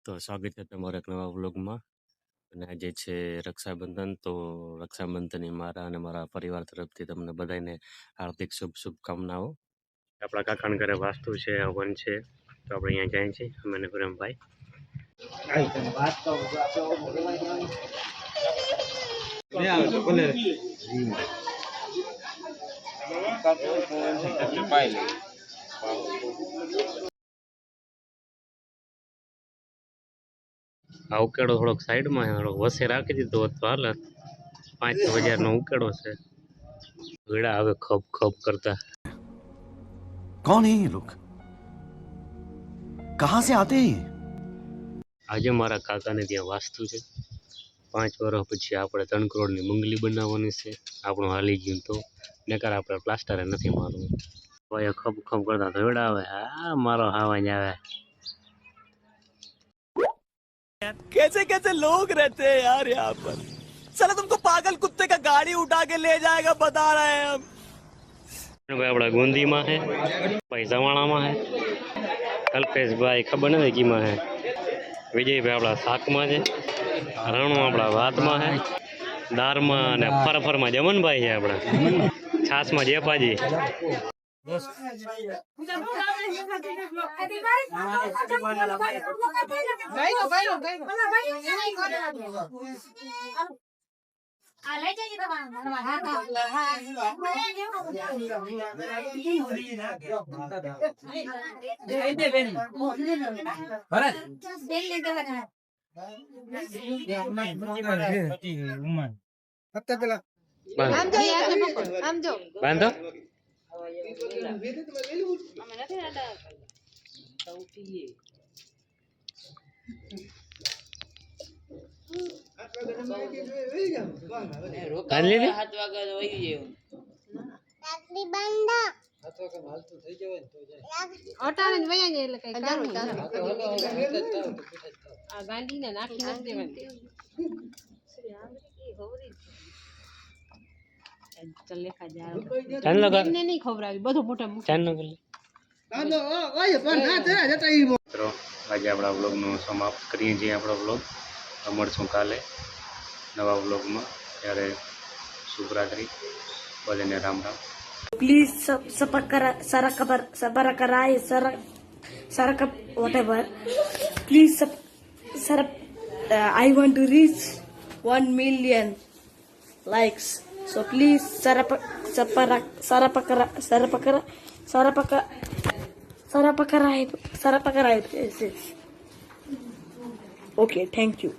તો સ્વાગત છે તમારા એક નવા વ્લોગમાં. અને આજે છે રક્ષાબંધન. તો રક્ષાબંધનની મારા અને મારા પરિવાર તરફથી તમને બધાને હાર્દિક શુભકામનાઓ. આપણા કાકાના ઘરે વાસ્તુ છે, હવન છે, તો આપણે અહીંયા જાય છીએ અમે ને પ્રેમભાઈ. આ ઉકેડો થોડોક સાઈડમાં વસે રાખી દીધો હોત તો હાલત. 5,000 નો ઉકેડો છે. વેડા આવે ખપ ખપ કરતા. कौन है ये लोग कहां से आते हैं આજે મારા કાકાને ત્યાં વાસ્તુ છે. 5 વર્ષ પછી આપણે 3 કરોડની બંગલી બનાવવાની છે. આપણું હાલી ગયું તો નકર આપણે પ્લાસ્ટર નથી મારવું. ભાઈ ખપ ખપ કરતા તો વેડા આવે. હા મારો હાવાજ આવે. कैसे कैसे लोग रहते हैं यार यहाँ पर। साला तुमको पागल कुत्ते का गाड़ी उठा के ले जाएगा बता रहे हैं हम। ભાઈ આપણા ગોંધીમાં છે, ભાઈ જવાણામાં છે, કલ્પેશભાઈ ખબર નથી કીમાં છે, વિજયભાઈ આપણા શાકમાં છે, રણુ આપણા વાતમાં છે, દારમાં અને ફરફરમાં જમનભાઈ છે, આપણા છાસમાં જેપાજી. બાંધો આજે આપણા વ્લોગનું સમાપ્ત કરીએ છીએ. આપણો વ્લોગ મળશું કાલે નવા વ્લોગમાં. ત્યારે શુભરાત્રિ, બધાને Ram Ram. Please whatever. Please I want to reach 1 million likes. So please sarapakara. Okay, thank you.